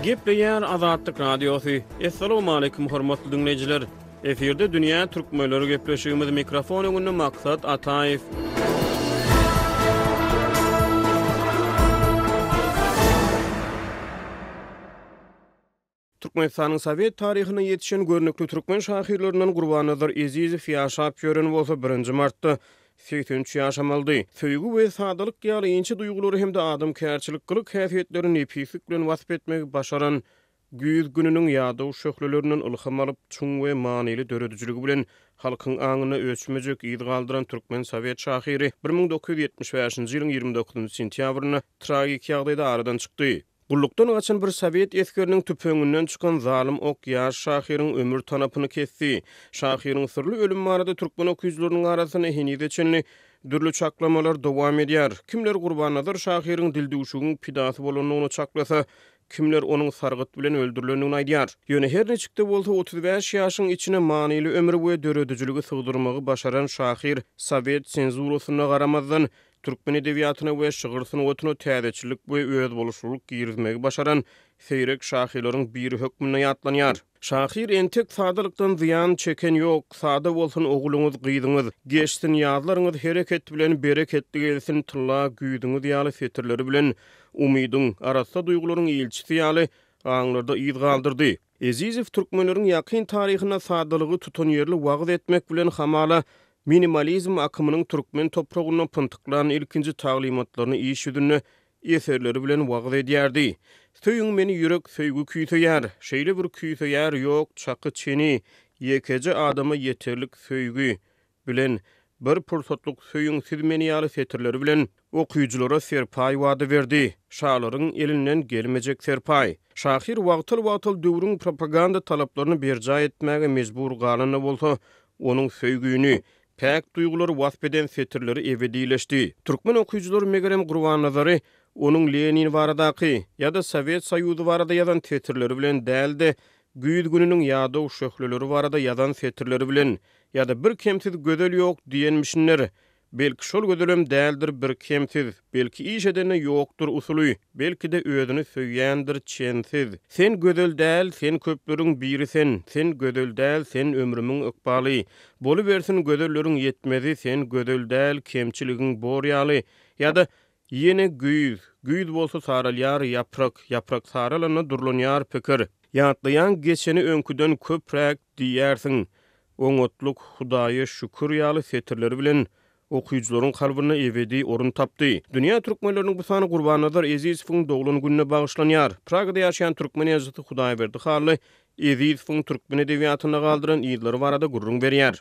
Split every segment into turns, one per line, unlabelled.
Gepleýär Azatlyk Radiosu. Assalamu alaykum hormatly dinleyijiler. Eferde dünýä türkmenleri gepleşigimiz mikrofon öňünde maksat Ataýew. Türkmenistanyň Sowet taryhyna ýetişen görnekli türkmen şahyrlarynyň Gurbannazar Ezizow ýaşap ýören bolsa 1 martda 83 ýaşamaldy. Söýgü we sadalyk ýaly ýençe duýgulary hem-de adam kärçilik gylyk häsiýetlerini nepslik bilen wasp etmegi başaran güýz gününiň ýada şöhlelerinden ilham alyp çuň we manyly döredijiligi bilen halkyň aňyna öçmejek ýyl galdyran türkmen Sowet şahyry 1975-nji ýylyň 29 sentýabryna tragik ýagdaýda aradan çykdy. Gullukdan gaçan bir Sowet eskeriniň tüpeňinden çykan zalim ok ýaş şahyryň ömür tanapyny kesdi. Şahyryň sırly ölüm barada türkmen okuyjylarynyň arasyna henide dürli çaklamalar dowam edýär. Kimler Gurbannazar şahyryň dildüşügiň pidasy bolanyny çaklasa, kimler onuň sargyt bilen öldürilenini aýdýar. Ýöne her neçikde bolsa 35 ýaşyň içine manyly ömür we döredijiligi sygdyrmagy başaran şahyr Sowet senzurasyna garamazdan türkmen edebiýatyna we şygyrysyna otuna täzeçilik we öz boluşluk girizmegi başaran seýrek şahyrlaryň biri hökmüne ýatlanýar. Şahyr entek sadalykdan ziýan çeken ýok, sada bolsun oguluňyz, gyýdyňyz, geçsin ýazlaryňyz hereket bilen bereketli gelsin tylla güýdüňiz ýaly fetirleri bilen umydyň arasda duýgularyň ýelçisi ýaly aňlarda ýyz galdyrdy. Ezizow türkmenleriň ýakyn taryhyna sadalygy tutan ýerli wagt etmek bilen hamala minimalizm akımının türkmen toprağından pıntıklanan ilkinci taglimatlarını iş yüzünü eserleri bilen wagt edýärdi. Söýüň meni ýürek söýgü küýseýär, şeýle bir küýseýär ýok çaky çeni, ýekece adama ýeterlik söýgü bilen bir pursatlyk söýüň siz meni ýaly fetirleri bilen okuyjylara serpay wada berdi. Şahlaryň elinden gelmejek serpay. Şahyr wagtyl döwrüň propaganda talaplaryny berja etmäge mejbur galany bolsa, onuň söýgüni päk duýgulary wasp eden fetirleri ebedileşdi. Türkmen okuyjylary megerem Gurbannazary onuň Lenin baradaky ýa-da Sowet Soýuzy barada ýazan fetirleri bilen dälde, güýz gününiň ýada şöhleleri barada ýazan fetirleri bilen ýa-da bir kemsiz gödel ýok diýenmişler. Belki şol gödelem däldir bir kemsiz, belki iş edene ýokdur usuly, belki de özüni söýýändir çensiz. Sen gödel däl, sen köpleriň birisin, sen gödel däl, sen ömrümiň ykbaly. Bolu bersin gödelleriň ýetmezi, sen gödel däl, kemçiligiň borýaly. Ýa-da ýene güýz bolsa saralýar ýaprak saralana durlanýar pikir. Ýatlaýan geçeni öňküden köprek diýersiň. Oňotluk Hudaýa şükür ýaly fetirleri bilen okuyjylaryň kalbyna ebedi orun tapdy. Dünýä türkmenleriniň bu sany Gurbannazar Ezizowyň doglan gününe bagyşlanýar. Pragada ýaşaýan türkmen ýazgysy Hudaýberdi Haly Ezizowyň türkmen edebiýatyna galdyran ýyllary barada gurrun berýär.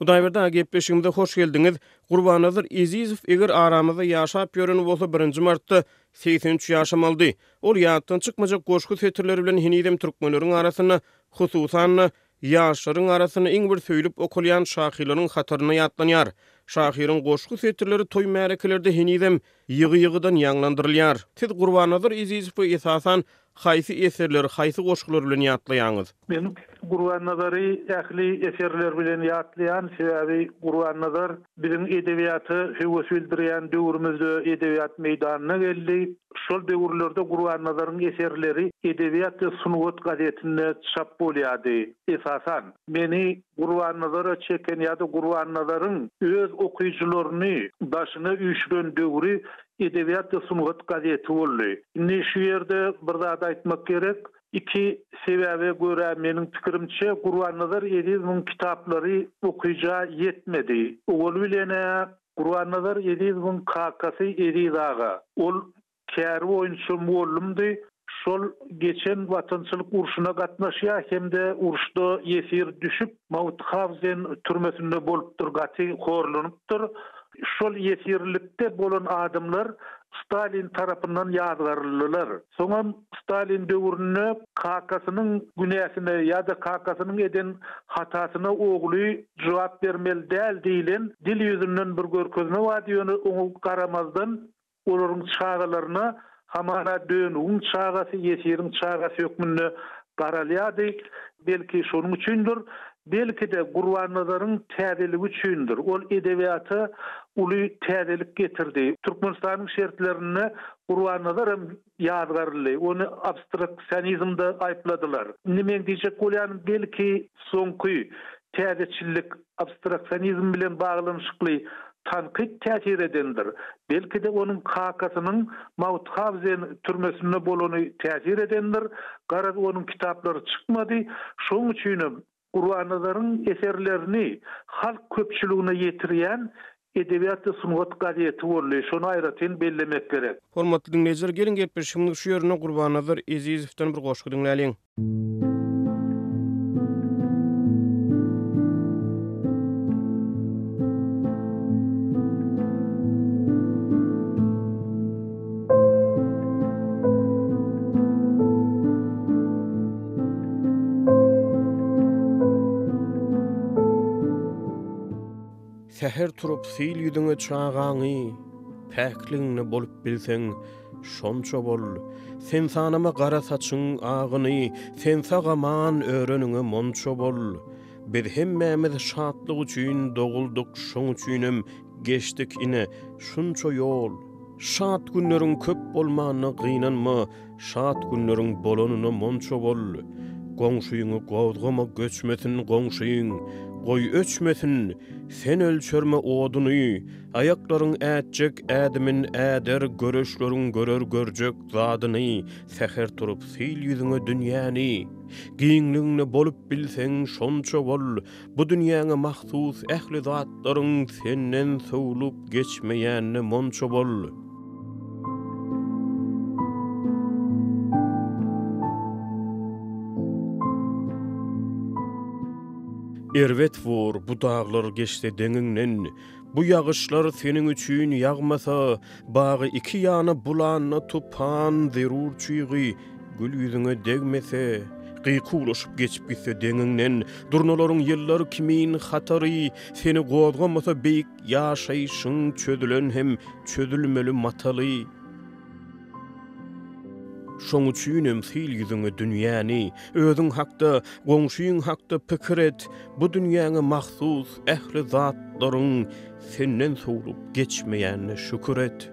Hudaýberdi gepleşigimizde hoş geldiňiz. Gurbannazar Ezizow eger aramyzda ýaşap ýören bolsa 1 martda 83 ýaşamaldy. Ol ýatdan çykmajak goşky fetirleri bilen hinidem türkmenleriň arasyna, hususan ýaşlaryň arasyna iň bir söýülip okulýan şahyrlaryň hataryna ýatlanýar. Şahyryň goşky fetirleri toý märekelerde hinidem ýygy-ýygydan ýanglandyrylýar. Siz Gurbannazar Ezizowy esasan haýsy eserleri, haýsy goşkylar bilen ýatlaýaňyz?
Men Gurbannazary ähli eserler bilen ýatlaýan sebäbi Gurbannazar biziň edebiýaty höwes bildirýän döwrümizde edebiýat meýdanyna geldi. Şol döwürlerde Gurbannazar'ın eserleri Edebiyat ve Sunuvut gazetinde çap bolýardy. Esasan meni Gurbannazara çeken ýa-da Gurbannazar'ın öz okuyjylaryny başyna üýşüren döwri Edebiyat ve Sunuvut gazeti boldy. Indi şu ýerde bir zat aýtmak gerek. İki sebäbe görä meniň pikirimçe Gurbannazar Ezizowyň kitaplary okuyja ýetmedi. Ol bilen Gurbannazar Ezizowyň kakasy Erizaga. Ol kär oýunçy muallimdi. Şol geçen watançylyk urşuna gatnaşýar hemde urşda ýesir düşüp Mauthausen türmesinde bolup durgaty horlanypdyr. Şol ýesirlikde bolan adamlar Stalin tarapyndan ýazgaryldylar. Soňam Stalin döwründe kakasynyň günäsine ýa-da kakasynyň eden hatasyna ogly jogap bermeli däl diýilen dil ýüzünden bir görkezme wadiýony oňa garamazdan olaryň çağalaryna hamana dönüň çağasy ýesiriň çağasy hökmünde garalýady. Belki şonuň üçindir belki de Gurbannazaryň täzeligi üçündür. Ol edebiýaty uly täzelik getirdi. Türkmenistanyň şertlerini Gurbannazaryň ýazgarly, ony abstraksionizmde aýpladylar. Nimeň diýjek bolýan belki soňky täzeçilik abstraksionizm bilen baglanyşykly tanqid täsir edendir. Belki de onun kakasynyň Mauthausen türmesinde bolany täsir edendir. Garaz onun kitaplary çykmady. Şoň üçin Gurbannazaryň eserlerini halk köpçüligine ýetirýän edebiýat sungat gaýety bolýar. Şonu aýratyn bellemek gerek.
Hormatly dinleýijiler, gelin gepleşimiň şu ýerine Gurbanazar Ezizowdan bir goşgy dinläýäliň. Seher turup sil ýüzüňe çağaňy, päkliňni bolup bilseň, şonça bol. Sen sanama gara saçyň agyny, sen sagaman örenüňe monça bol. Biz hemmämiz şatlyk üçin dogulduk, şoň üçinem geçdik ine şunça ýol. Şat günleriň köp bolmanyna gynanma, şat günleriň bolanyna monça bol. Goňşuýyňy gowdgama göçmesin goňşuýyň, goý öçmesin, sen ölçerme oduny, ayaklaryň ätjek ädimin äder, göreşleriň görer görjek zadyny, seher turup sil ýüzüňe dünýäni, giňliňni bolup bilseň şonça bol, bu dünýäňe mahsus ähli zatlaryň senden sowlup geçmeýänine monça bol. Erwet vur, bu dağlar geçti deňiňden, bu ýagyşlar seniň üçin ýagmasa, bagy iki ýana bulanna tupan zerur çygy, gül ýüzüňe degmese, gyýkulaşyp geçip gitse deňiňden, durnalaryň ýyllary kimin hatary, seni gowgamasa beýik ýaşaýşyň çödülen hem çödülmeli mataly. Şoň üçinem sil ýüzüňe dünýäni, özüň hakda, goňşuýyň hakda pikir et, bu dünýäňe mahsus ähli zatlaryň senden sowlup geçmeýänine şükür et.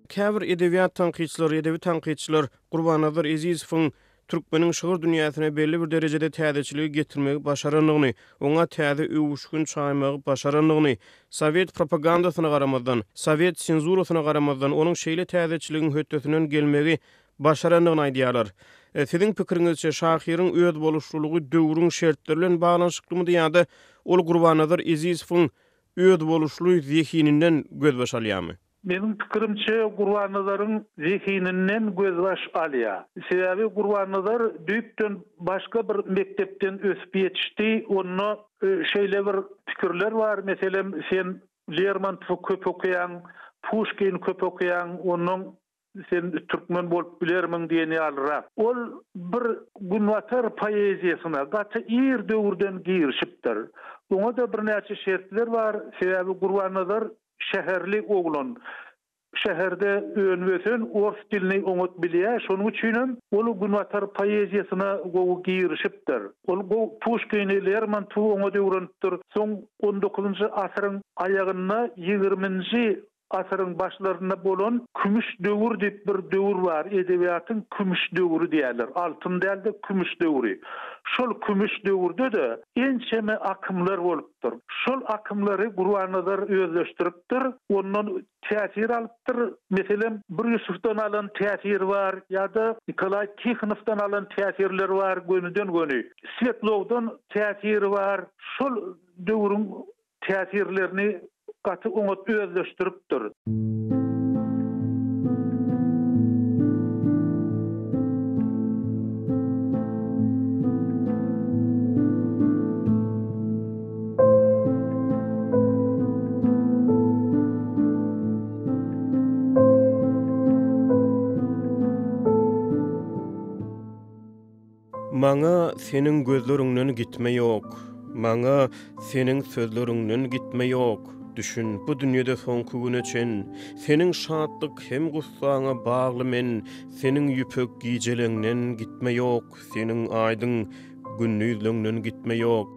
Käbir edebiýat tanqidçileri, edebi tanqidçiler Gurbanazar Ezizowyň türkmeniň şygyr dünýäsine belli bir derejede täzeçiligi getirmegi başaranlygyny, oňa täze öwüşgün çaýmagy başaranlygyny, Sowet propagandasyna garamazdan, Sowet senzurasyna garamazdan onuň şeýle täzeçiligiň hötdesinden gelmegi başaranlygyny aýdýarlar. Siziň pikiriňizçe şahyryň öz boluşlugy döwrüň şertleri bilen baglanyşyklymy diýýärdi, ol Gurbanazar Ezizowyň öz boluşlugy zihininden göz başalýarmy?
Benim pikirimçe Gurbannazaryň zihininden gözbaş alýar. Sebäbi Gurbanazar düýpden başga bir mektepden ösüp ýetişdi. Onu şeýle bir pikirler var. Meselem sen Lermontow köp okuyan, Pushkin köp okuyan, onuň sen türkmen bolup bilermiň diýeni alra. Ol bir günwatar poeziýasyna gaty ir döwürden girişipdir. Oňa da bir näçe şertler var. Sebäbi Gurbanazar şäherli oglan. Şäherde öňmesen ors dilini oňat bilýär. Şonuň üçin ol günwatar poeziýasyna gowy girişipdir. Ol Pushkin'i Lermontow oňa döwrenipdir. Soň 19-njy asyryň aýagyna 20-nji asyryň başlaryna bolan kümüş döwür diýip bir döwür bar. Edebiýatyň kümüş döwürü diýerler. Altyn dälde kümüş döwürü. Şol kümüş döwürde de ençeme akymlar bolupdyr. Şol akymlary Gurbanazar özleşdiripdir. Ondan täsir alypdyr. Meselem bir Yusufdan alan täsir bar, ýa-da Nikolay Tikhonovdan alan täsirler bar, gönüden göni. Svetlowdan täsir bar. Şol döwrüň täsirlerini gaty oňat özleşdiripdir.
Maňa seniň gözleriňden gitme ýok. Maňa seniň sözleriňden gitme ýok. Düşün, bu dünyada sonku gün için senin şadlık hem gussana bağlı men, senin yüpök gijelengnen gitme yok, senin aydın günnüzlöňden gitme yok.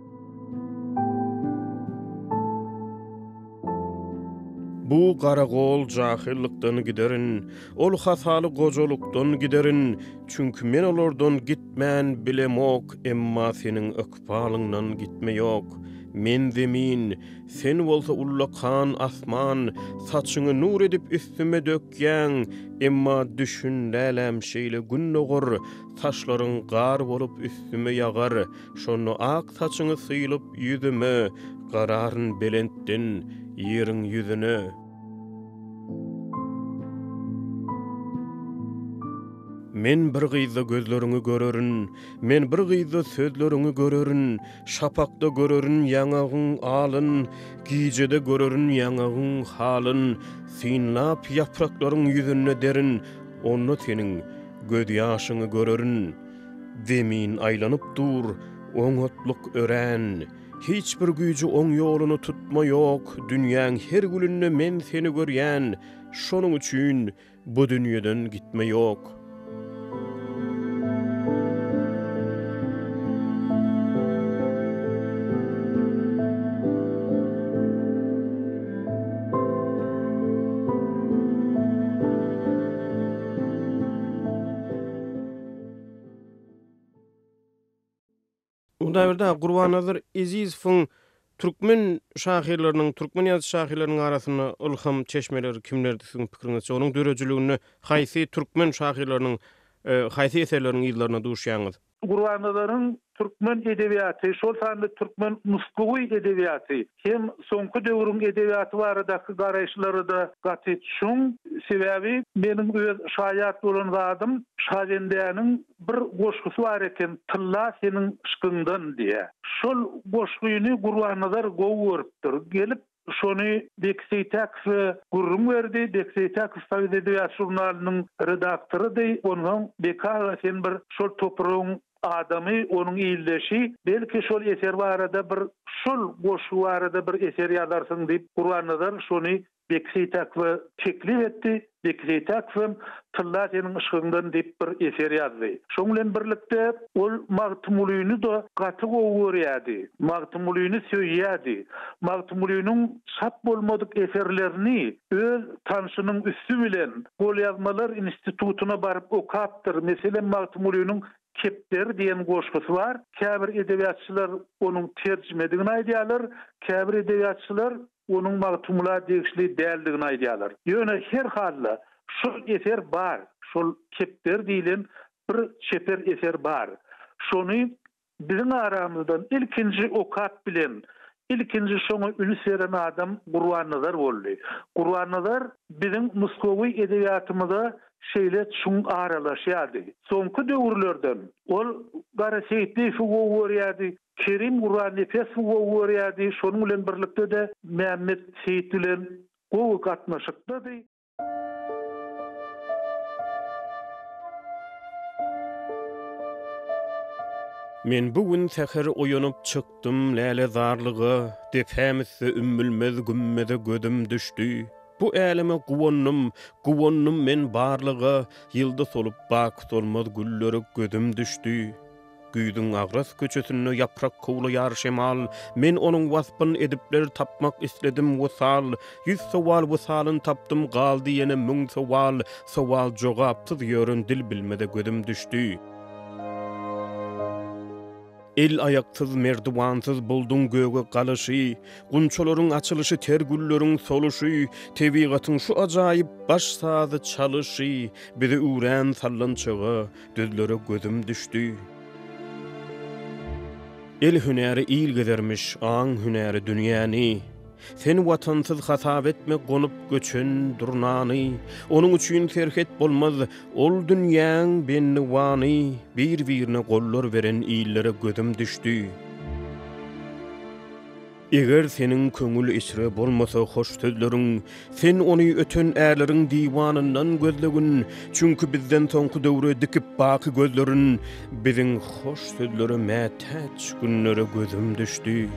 Bu garagol jahillikden giderin, ol hasaly gojolukdan giderin, çünkü men olardan gitmän bilemok, emma senin ökbalyňdan gitme yok. Men zemin, sen bolsa ullakan asman, saçyňy nur edip üstüme dökýän, emma düşünlälem şeýle gün ogur, taşlaryň gar bolup üstüme ýagar, şonu ak saçyňy syýlyp ýüzüme, gararyn belentden ýeriň ýüzüne. Men bir gyýza gözleriňi görerin, men bir gyýza sözleriňi görerin, şapakda görerin ýaňagyň alyn, gijede görerin ýaňagyň halyn, synlap ýapraklaryň ýüzüne derin, onu senin göz ýaşyňy görerin. Zemin aýlanyp dur, oňotluk örän, hiç bir güýji oň ýoluny tutma yok, dünýäň her gülünde men seni görýän, şonuň üçin bu dünýeden gitme yok. Unda birde Gurbannazar Ezizowyň türkmen şahirleriniň, türkmen ýazgy şahirleriniň arasyna ilham çeşmeleri kimlerdi siziň pikiriňizçe? Onuň dörejiligini haýsy türkmen şahirleriniň haýsy eserleriniň ýyllaryna duşýaňyz?
Gurbannazar'ın Türkmen edebiyatı, şol sandy Türkmen Muskowy edebiyatı, hem soňky döwrüň edebiyatı baradaky garaýşlary da gaty şuň sebäbi meniň öz şaýat bolan zadym Şaýendäniň bir goşgusy bar eken, "Tylla seniň ışkyndan" diýe. Şol goşguýyny Gurbannazar gowurupdyr. Gelip şonu Bekseytakow gurrun berdi. Bekseytakow Sovet Edebiyat Jurnalynyň redaktorydy. Onuň Beka sen bir şol topragyň adamy, onuň ýyldaşy, belki şol eser barada bir şol goşgu barada bir eser ýazarsyň diýip Gurbannazar şonu Bekseytakow teklif etdi. Bekseytakow "Tylla seniň ışkyndan" diýip bir eser ýazdy. Şoň bilen birlikde ol magtumulyny da gaty gowurýady. Magtumulyny söýýärdi. Magtumulynyň çap bolmadyk eserlerini öz tanşynyň üstü bilen Gol ýazmalar institutuna baryp okapdyr. Meselen Magtumulynyň Kepler diýen goşgusy bar. Käbir edebiyatçylar onuň terjimediňini aýdýarlar, käbir edebiyatçylar onuň magtumlar degişli däldigini aýdýarlar. Ýöne her halda şu eser bar, şol Kepler diýilen bir çeper eser bar. Şonu biziň aramyzdan ilkinji okap bilen, ilkinji şoňa üns beren adam Gurbannazar boldy. Gurbannazar biziň Muskowy edebiyatymyzda şeýle şuň aralaşýardy. Soňky döwürlerden ol Gara Seyitli gowurýardy, Kerim Gurban Nefes gowurýardy, şonuň bilen birlikde de Mehmet Seyit bilen gowy gatnaşykdy.
Men bugün seher oýanyp çykdym läle zarlygy, defämisi ümmülmez gümmede gödüm düşdi. Bu äleme guwonnum men barlygy, ýylda solup bak solmaz güllere gödüm düşdi. Güýdüň agras köçesinde ýaprak kowlaýar şemal, men onuň waspyn edipler tapmak isledim wysal, 100 sowal wysalyn tapdym galdy ýene 1000 sowal jogapsyz ýörün dil bilmede gödüm düşdi. El ayaksyz merdiwansız buldun göge galyşy, gunçolaryň açylyşy, tergülleriň soluşy, tebigatyň şu ajaýyp baş sazy çalyşy, bizi uran sallançygy, dözlere gözüm düşdi. El hünäri il gezermiş, aň hünäri dünýäni. Sen watansız hasap etme gonyp göçen durnany, onuň üçin serhet bolmaz, ol dünýäň benni wany, bir-birine gollar beren illere gözüm düşdi. Eger senin köngül içre bolmasa hoş sözleriň, sen ony öten ärleriň diwanyndan gözlegin, çünkü bizden soňky döwre dikip baky gözlerin, biziň hoş sözleri mätäç günlere gözüm düşdi.